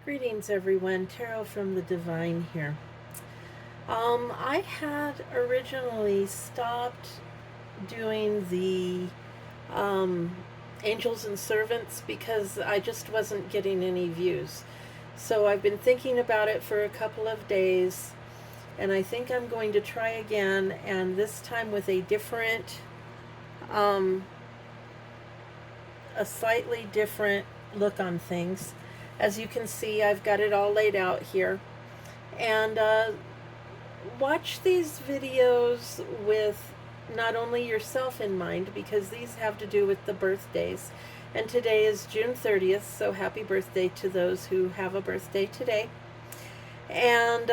Greetings, everyone. Tarot from the Divine here. I had originally stopped doing the um, angels and servants because I just wasn't getting any views. So I've been thinking about it for a couple of days, and I think I'm going to try again, and this time with um, a slightly different look on things. As you can see, I've got it all laid out here. And watch these videos with not only yourself in mind, because these have to do with the birthdays. And today is June 30th, so happy birthday to those who have a birthday today. And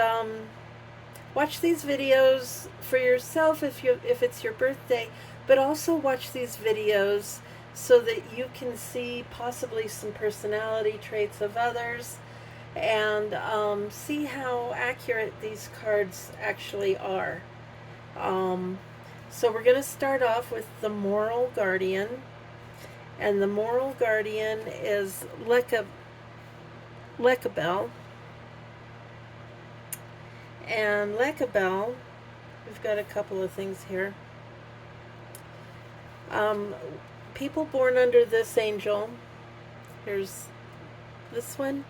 watch these videos for yourself if it's your birthday, but also watch these videos so that you can see possibly some personality traits of others and see how accurate these cards actually are. So we're going to start off with the Moral Guardian, and the Moral Guardian is Lekabel. And Lekabel, we've got a couple of things here. People born under this angel, here's this one,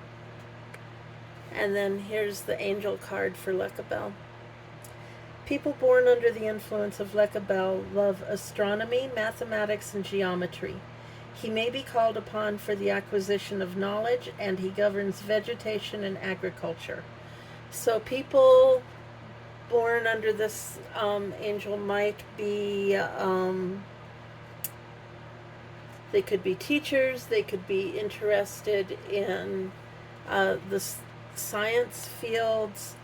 and then here's the angel card for Lekabel. People born under the influence of Lekabel love astronomy, mathematics, and geometry. He may be called upon for the acquisition of knowledge, and he governs vegetation and agriculture. So people born under this angel might be, they could be teachers, they could be interested in the science fields,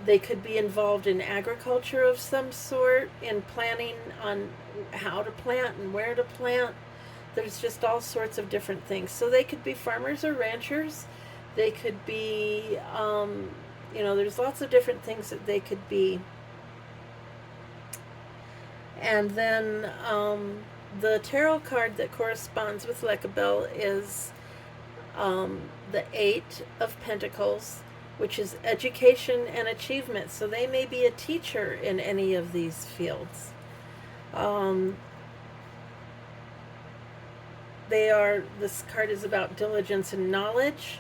they could be involved in agriculture of some sort, in planning on how to plant and where to plant. There's just all sorts of different things. So they could be farmers or ranchers. They could be, there's lots of different things that they could be. And then the tarot card that corresponds with Lekabel is the Eight of Pentacles, which is education and achievement. So they may be a teacher in any of these fields. This card is about diligence and knowledge.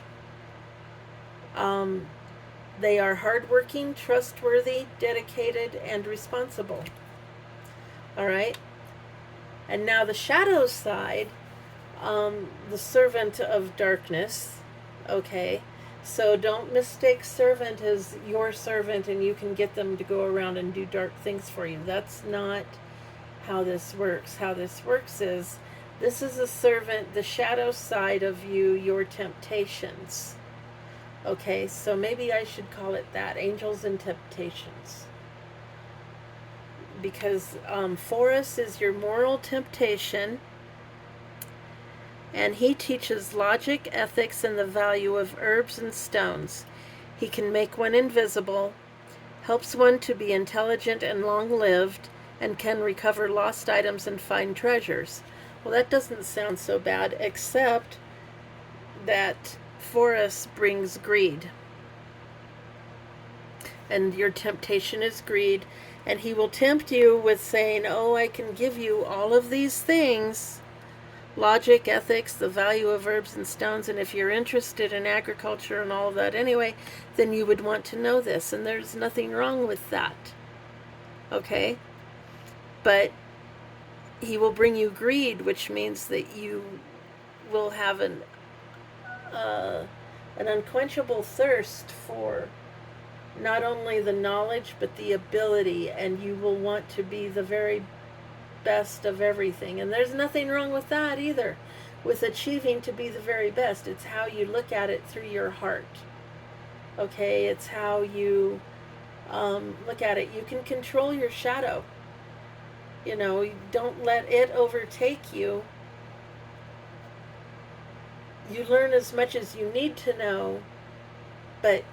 They are hardworking, trustworthy, dedicated, and responsible. All right. And now the shadow side, the servant of darkness. Okay. So don't mistake servant as your servant and you can get them to go around and do dark things for you. That's not how this works. How this works is, this is a servant, the shadow side of you, your temptations. Okay, so maybe I should call it that, angels and temptations. Because Forus is your moral temptation, and he teaches logic, ethics, and the value of herbs and stones. He can make one invisible, helps one to be intelligent and long-lived, and can recover lost items and find treasures. Well, that doesn't sound so bad, except that Forus brings greed. And your temptation is greed, and he will tempt you with saying, oh, I can give you all of these things, logic, ethics, the value of herbs and stones, and if you're interested in agriculture and all of that anyway, then you would want to know this, and there's nothing wrong with that. Okay? But he will bring you greed, which means that you will have an unquenchable thirst for not only the knowledge but the ability, and you will want to be the very best of everything. And there's nothing wrong with that either, with achieving to be the very best. It's how you look at it through your heart. Okay, it's how you look at it. You can control your shadow. Don't let it overtake you. You learn as much as you need to know, but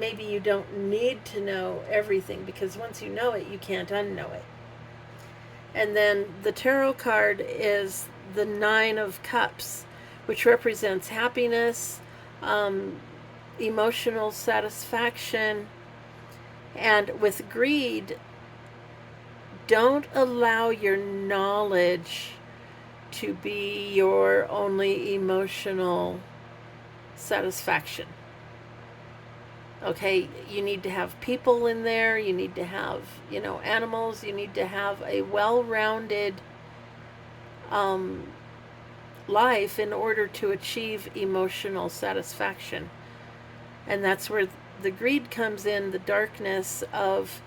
maybe you don't need to know everything, because once you know it, you can't unknow it. And then the tarot card is the Nine of Cups, which represents happiness, um, emotional satisfaction. And with greed, don't allow your knowledge to be your only emotional satisfaction. Okay, you need to have people in there, you need to have, animals, you need to have a well-rounded um, life in order to achieve emotional satisfaction. And that's where the greed comes in, the darkness of,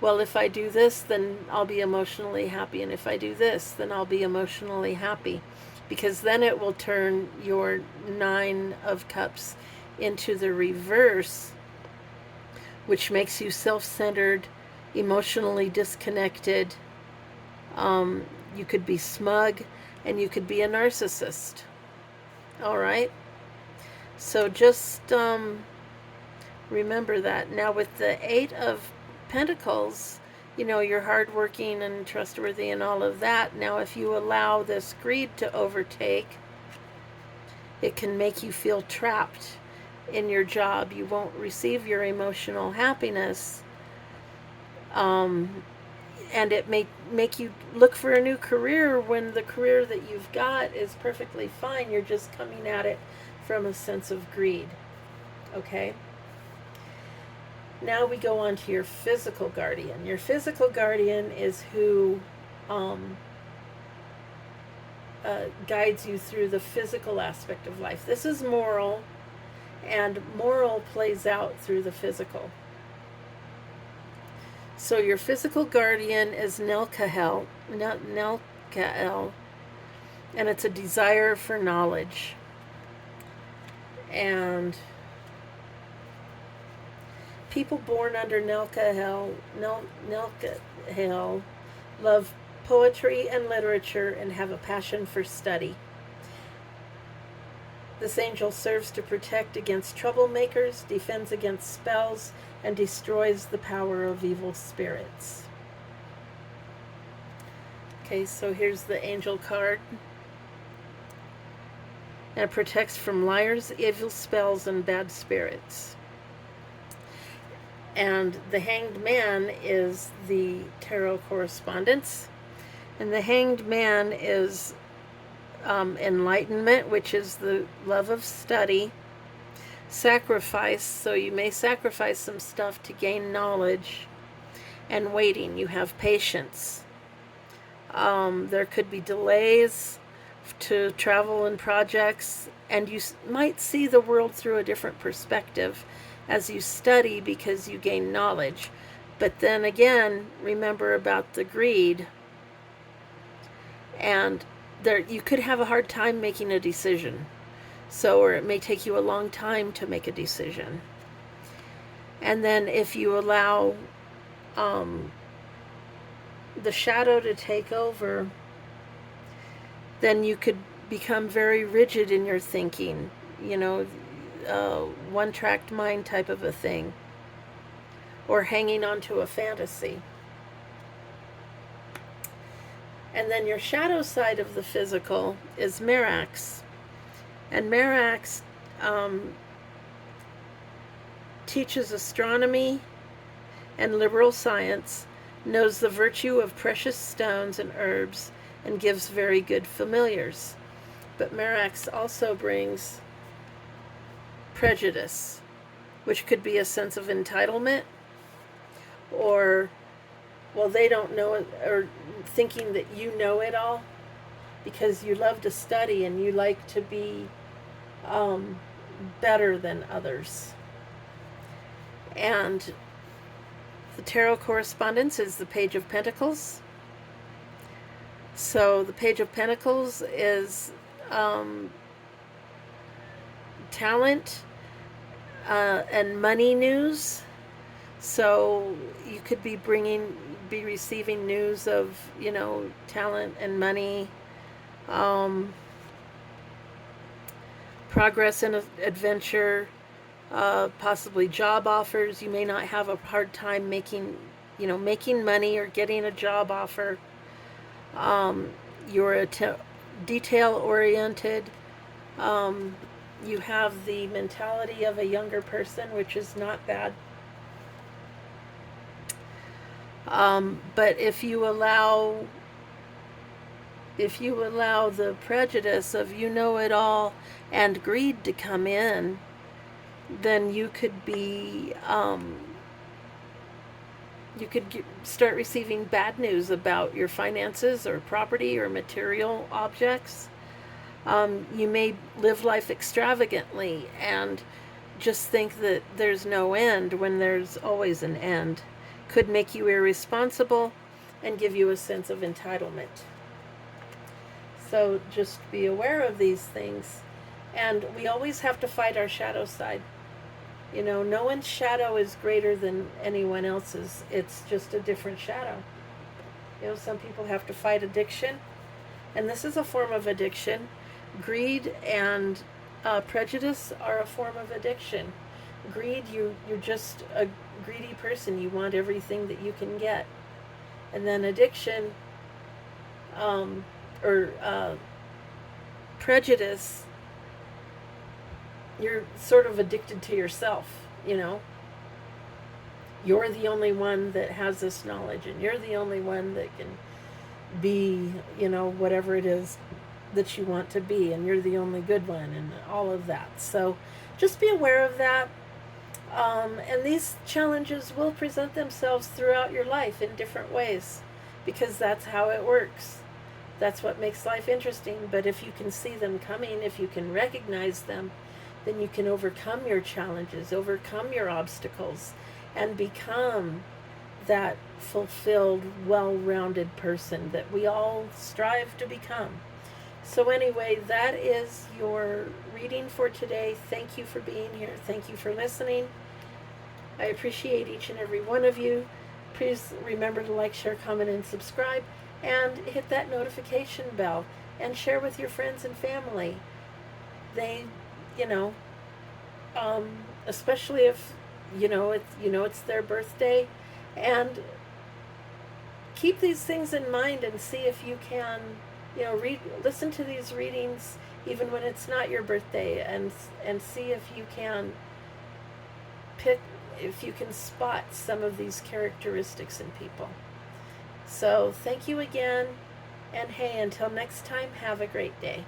well, if I do this, then I'll be emotionally happy. And if I do this, then I'll be emotionally happy. Because then it will turn your 9 of Cups into the reverse, which makes you self-centered, emotionally disconnected. You could be smug, and you could be a narcissist. All right? So just remember that. Now with the 8 of Pentacles, you're hardworking and trustworthy and all of that. Now if you allow this greed to overtake, it can make you feel trapped in your job. You won't receive your emotional happiness. And it may make you look for a new career when the career that you've got is perfectly fine. You're just coming at it from a sense of greed. Okay? Now we go on to your physical guardian. Your physical guardian is who guides you through the physical aspect of life. This is moral, and moral plays out through the physical. So your physical guardian is Nelkael, and it's a desire for knowledge. And people born under Nelkael love poetry and literature and have a passion for study. This angel serves to protect against troublemakers, defends against spells, and destroys the power of evil spirits. Okay, so here's the angel card. And it protects from liars, evil spells, and bad spirits. And the Hanged Man is the tarot correspondence. And the Hanged Man is enlightenment, which is the love of study. Sacrifice, so you may sacrifice some stuff to gain knowledge. And waiting, you have patience. There could be delays to travel and projects, and you might see the world through a different perspective as you study because you gain knowledge. But then again, remember about the greed, and there you could have a hard time making a decision. So, or it may take you a long time to make a decision. And then if you allow the shadow to take over, then you could become very rigid in your thinking, one-tracked mind type of a thing, or hanging on to a fantasy. And then your shadow side of the physical is Merax. And Merax teaches astronomy and liberal science, knows the virtue of precious stones and herbs, and gives very good familiars. But Merax also brings prejudice, which could be a sense of entitlement, or, well, they don't know it, or thinking that you know it all because you love to study and you like to be better than others. And the tarot correspondence is the Page of Pentacles. So the Page of Pentacles is talent and money news. So you could be receiving news of, talent and money, progress in adventure, possibly job offers. You may not have a hard time making money or getting a job offer. You're detail-oriented. Um, you have the mentality of a younger person, which is not bad. But if you allow the prejudice of you know it all and greed to come in, then you could start receiving bad news about your finances or property or material objects. You may live life extravagantly and just think that there's no end when there's always an end. Could make you irresponsible and give you a sense of entitlement. So just be aware of these things. And we always have to fight our shadow side. You know, no one's shadow is greater than anyone else's. It's just a different shadow. You know, some people have to fight addiction, and this is a form of addiction. Greed and prejudice are a form of addiction. Greed, you're just a greedy person. You want everything that you can get. And then addiction, or prejudice, you're sort of addicted to yourself, you know. You're the only one that has this knowledge, and you're the only one that can be, you know, whatever it is that you want to be, and you're the only good one, and all of that. So just be aware of that. And these challenges will present themselves throughout your life in different ways, because that's how it works. That's what makes life interesting. But if you can see them coming, if you can recognize them, then you can overcome your challenges, overcome your obstacles, and become that fulfilled, well-rounded person that we all strive to become. So anyway, that is your reading for today. Thank you for being here. Thank you for listening. I appreciate each and every one of you. Please remember to like, share, comment, and subscribe, and hit that notification bell, and share with your friends and family. They, you know, especially if it's their birthday, and keep these things in mind and see if you can, listen to these readings even when it's not your birthday, and see if you can spot some of these characteristics in people. So thank you again, and hey, until next time, have a great day.